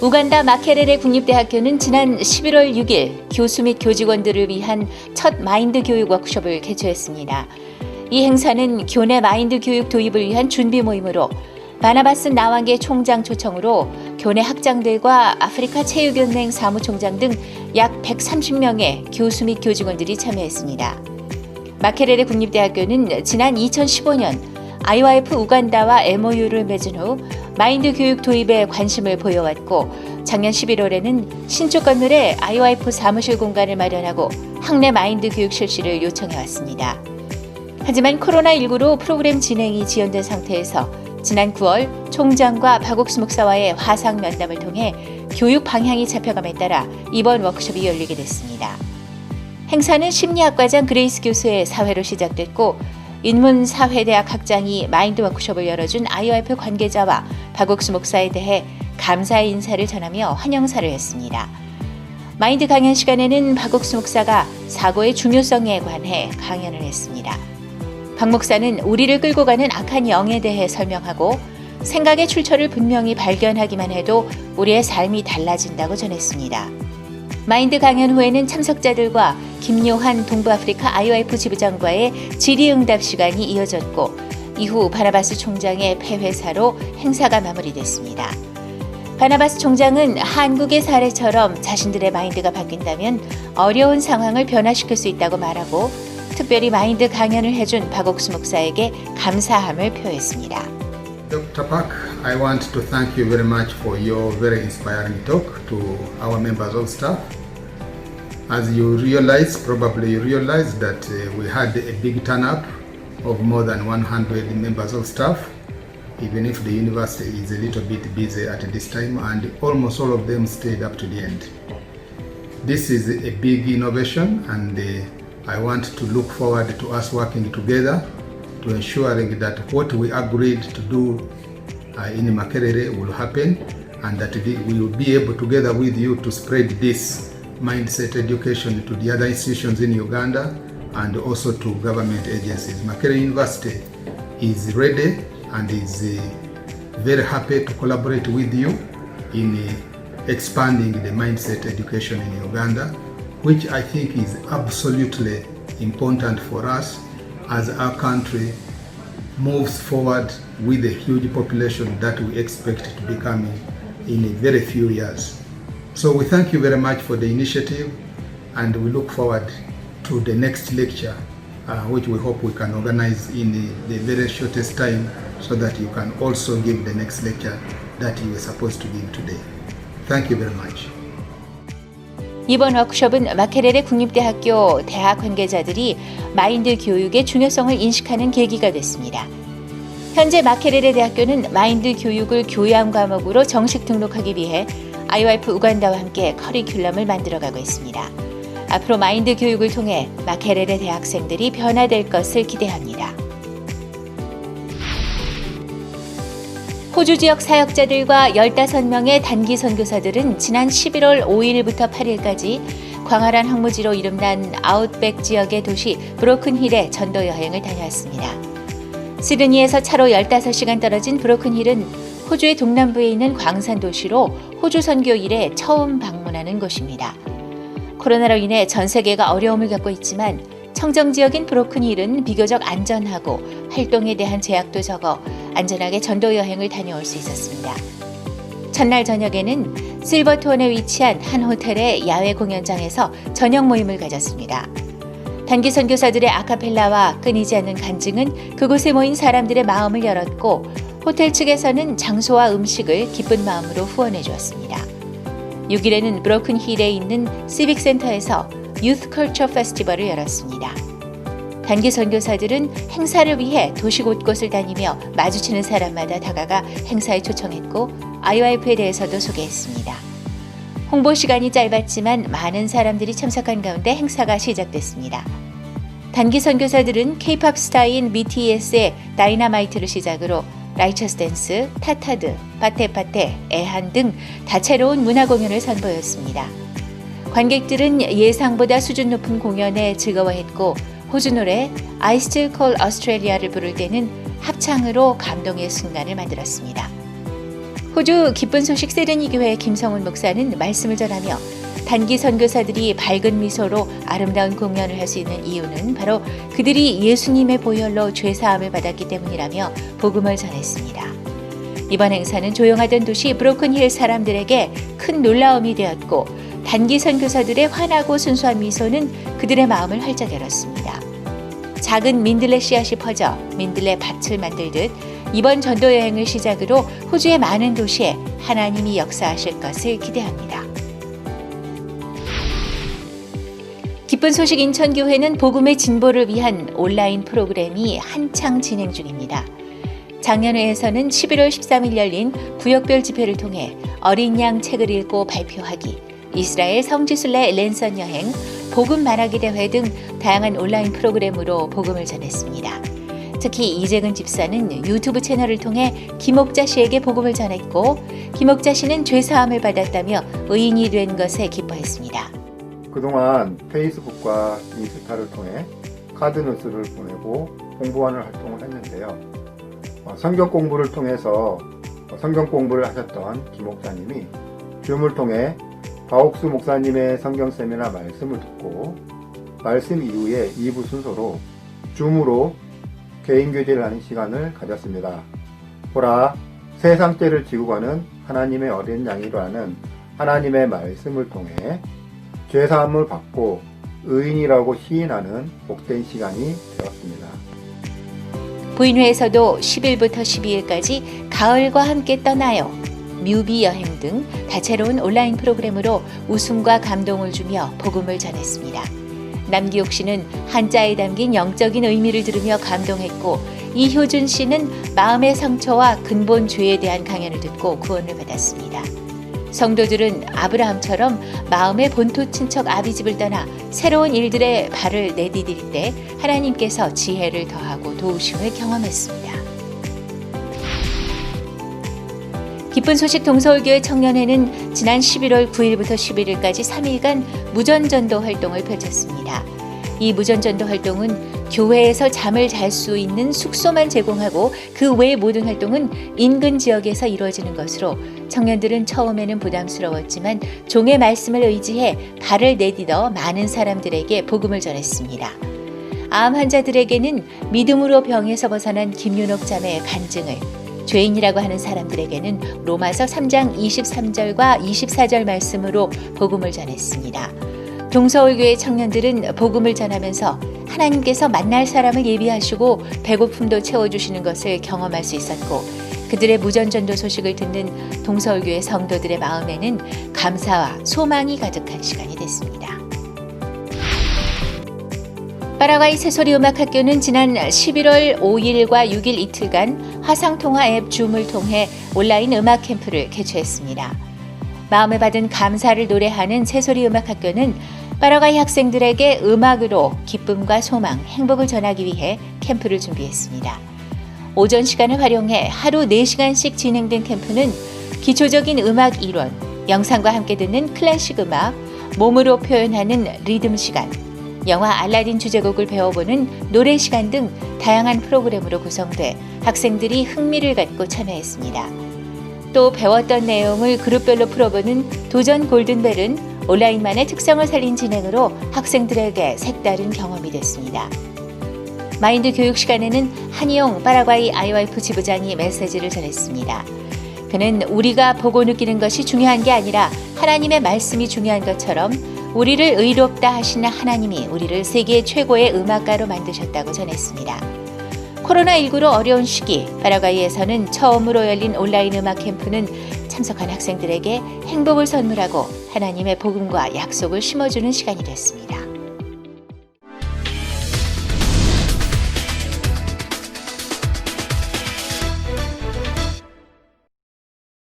우간다 마케레레 국립대학교는 지난 11월 6일 교수 및 교직원들을 위한 첫 마인드 교육 워크숍을 개최했습니다. 이 행사는 교내 마인드 교육 도입을 위한 준비 모임으로 바나바스 나완계 총장 초청으로 교내 학장들과 아프리카 체육연맹 사무총장 등 약 130명의 교수 및 교직원들이 참여했습니다. 마케레레 국립대학교는 지난 2015년 IYF 우간다와 MOU를 맺은 후 마인드 교육 도입에 관심을 보여왔고 작년 11월에는 신축 건물에 IYF 사무실 공간을 마련하고 학내 마인드 교육 실시를 요청해왔습니다. 하지만 코로나19로 프로그램 진행이 지연된 상태에서 지난 9월 총장과 박옥수 목사와의 화상 면담을 통해 교육 방향이 잡혀감에 따라 이번 워크숍이 열리게 됐습니다. 행사는 심리학과장 그레이스 교수의 사회로 시작됐고 인문사회대학 학장이 마인드 워크숍을 열어준 IYF 관계자와 박옥수 목사에 대해 감사의 인사를 전하며 환영사를 했습니다. 마인드 강연 시간에는 박옥수 목사가 사고의 중요성에 관해 강연을 했습니다. 박 목사는 우리를 끌고 가는 악한 영에 대해 설명하고 생각의 출처를 분명히 발견하기만 해도 우리의 삶이 달라진다고 전했습니다. 마인드 강연 후에는 참석자들과 김요한 동부아프리카 IYF 지부장과의 질의응답 시간이 이어졌고 이후 바나바스 총장의 폐회사로 행사가 마무리됐습니다. 바나바스 총장은 한국의 사례처럼 자신들의 마인드가 바뀐다면 어려운 상황을 변화시킬 수 있다고 말하고 특별히 마인드 강연을 해준 박옥수 목사에게 감사함을 표했습니다. Dr. Park, I want to thank you very much for your very inspiring talk to our members of staff. As you realize, probably you realize that we had a big turn-up of more than 100 members of staff, even if the university is a little bit busy at this time, and almost all of them stayed up to the end. This is a big innovation, and I want to look forward to us working together to ensuring that what we agreed to do in Makerere will happen, and that we will be able together with you to spread this mindset education to the other institutions in Uganda and also to government agencies. Makerere University is ready and is very happy to collaborate with you in expanding the mindset education in Uganda, which I think is absolutely important for us as our country moves forward with a huge population that we expect to be coming in a very few years. So we thank you very much for the initiative, and we look forward to the next lecture, which we hope we can organize in the very shortest time so that you can also give the next lecture that you were supposed to give today. Thank you very much. 이번 워크숍은 마케레레 국립대학교 대학 관계자들이 마인드 교육의 중요성을 인식하는 계기가 됐습니다. 현재 마케레레 대학교는 마인드 교육을 교양 과목으로 정식 등록하기 위해 IYF 우간다와 함께 커리큘럼을 만들어가고 있습니다. 앞으로 마인드 교육을 통해 마케레레 대학생들이 변화될 것을 기대합니다. 호주 지역 사역자들과 15명의 단기 선교사들은 지난 11월 5일부터 8일까지 광활한 황무지로 이름난 아웃백 지역의 도시 브로큰힐에 전도 여행을 다녀왔습니다. 시드니에서 차로 15시간 떨어진 브로큰힐은 호주의 동남부에 있는 광산 도시로 호주 선교 일에 처음 방문하는 곳입니다. 코로나로 인해 전 세계가 어려움을 겪고 있지만 청정 지역인 브로큰힐은 비교적 안전하고 활동에 대한 제약도 적어 안전하게 전도 여행을 다녀올 수 있었습니다. 첫날 저녁에는 실버톤에 위치한 한 호텔의 야외 공연장에서 저녁 모임을 가졌습니다. 단기 선교사들의 아카펠라와 끊이지 않는 간증은 그곳에 모인 사람들의 마음을 열었고 호텔 측에서는 장소와 음식을 기쁜 마음으로 후원해 주었습니다. 6일에는 브로큰힐에 있는 시빅센터에서 유스 컬처 페스티벌을 열었습니다. 단기 선교사들은 행사를 위해 도시 곳곳을 다니며 마주치는 사람마다 다가가 행사에 초청했고 IYF에 대해서도 소개했습니다. 홍보 시간이 짧았지만 많은 사람들이 참석한 가운데 행사가 시작됐습니다. 단기 선교사들은 K-팝 스타인 BTS의 다이너마이트를 시작으로 라이처스 댄스, 타타드, 파테파테, 애한 등 다채로운 문화 공연을 선보였습니다. 관객들은 예상보다 수준 높은 공연에 즐거워했고 호주 노래 I Still Call Australia를 부를 때는 합창으로 감동의 순간을 만들었습니다. 호주 기쁜 소식 세르니 교회 김성훈 목사는 말씀을 전하며 단기 선교사들이 밝은 미소로 아름다운 공연을 할 수 있는 이유는 바로 그들이 예수님의 보혈로 죄사함을 받았기 때문이라며 복음을 전했습니다. 이번 행사는 조용하던 도시 브로큰힐 사람들에게 큰 놀라움이 되었고 단기 선교사들의 환하고 순수한 미소는 그들의 마음을 활짝 열었습니다. 작은 민들레 씨앗이 퍼져 민들레 밭을 만들듯 이번 전도 여행을 시작으로 호주의 많은 도시에 하나님이 역사하실 것을 기대합니다. 기쁜 소식 인천교회는 복음의 진보를 위한 온라인 프로그램이 한창 진행 중입니다. 작년회에서는 11월 13일 열린 구역별 집회를 통해 어린 양 책을 읽고 발표하기, 이스라엘 성지순례 랜선 여행, 복음 말하기 대회 등 다양한 온라인 프로그램으로 복음을 전했습니다. 특히 이재근 집사는 유튜브 채널을 통해 김옥자 씨에게 복음을 전했고 김옥자 씨는 죄사함을 받았다며 의인이 된 것에 기뻐했습니다. 그동안 페이스북과 인스타를 통해 카드뉴스를 보내고 공부하는 활동을 했는데요. 성경 공부를 통해서 성경 공부를 하셨던 김 목사님이 줌을 통해 박옥수 목사님의 성경 세미나 말씀을 듣고 말씀 이후에 2부 순서로 줌으로 개인 교제를 하는 시간을 가졌습니다. 보라, 세상 때를 지고 가는 하나님의 어린 양이라는 하나님의 말씀을 통해 죄사함을 받고 의인이라고 시인하는 복된 시간이 되었습니다. 부인회에서도 10일부터 12일까지 가을과 함께 떠나요, 뮤비 여행 등 다채로운 온라인 프로그램으로 웃음과 감동을 주며 복음을 전했습니다. 남기옥 씨는 한자에 담긴 영적인 의미를 들으며 감동했고 이효준 씨는 마음의 상처와 근본 죄에 대한 강연을 듣고 구원을 받았습니다. 성도들은 아브라함처럼 마음의 본토 친척 아비집을 떠나 새로운 일들에 발을 내디딜 때 하나님께서 지혜를 더하고 도우심을 경험했습니다. 기쁜 소식 동서울교회 청년회는 지난 11월 9일부터 11일까지 3일간 무전전도 활동을 펼쳤습니다. 이 무전전도 활동은 교회에서 잠을 잘 수 있는 숙소만 제공하고 그 외의 모든 활동은 인근 지역에서 이루어지는 것으로 청년들은 처음에는 부담스러웠지만 종의 말씀을 의지해 발을 내딛어 많은 사람들에게 복음을 전했습니다. 암 환자들에게는 믿음으로 병에서 벗어난 김윤옥 자매의 간증을, 죄인이라고 하는 사람들에게는 로마서 3장 23절과 24절 말씀으로 복음을 전했습니다. 동서울교회 청년들은 복음을 전하면서 하나님께서 만날 사람을 예비하시고 배고픔도 채워주시는 것을 경험할 수 있었고 그들의 무전전도 소식을 듣는 동서울교회 성도들의 마음에는 감사와 소망이 가득한 시간이 됐습니다. 파라과이 새소리음악학교는 지난 11월 5일과 6일 이틀간 화상통화 앱 줌을 통해 온라인 음악 캠프를 개최했습니다. 마음을 받은 감사를 노래하는 새소리음악학교는 파라과이 학생들에게 음악으로 기쁨과 소망, 행복을 전하기 위해 캠프를 준비했습니다. 오전 시간을 활용해 하루 4시간씩 진행된 캠프는 기초적인 음악 이론, 영상과 함께 듣는 클래식 음악, 몸으로 표현하는 리듬 시간, 영화 알라딘 주제곡을 배워보는 노래 시간 등 다양한 프로그램으로 구성돼 학생들이 흥미를 갖고 참여했습니다. 또 배웠던 내용을 그룹별로 풀어보는 도전 골든벨은 온라인만의 특성을 살린 진행으로 학생들에게 색다른 경험이 됐습니다. 마인드 교육 시간에는 한희용 파라과이 IYF 지부장이 메시지를 전했습니다. 그는 우리가 보고 느끼는 것이 중요한 게 아니라 하나님의 말씀이 중요한 것처럼 우리를 의롭다 하시는 하나님이 우리를 세계 최고의 음악가로 만드셨다고 전했습니다. 코로나19로 어려운 시기, 파라과이에서는 처음으로 열린 온라인 음악 캠프는 참석한 학생들에게 행복을 선물하고 하나님의 복음과 약속을 심어주는 시간이 됐습니다.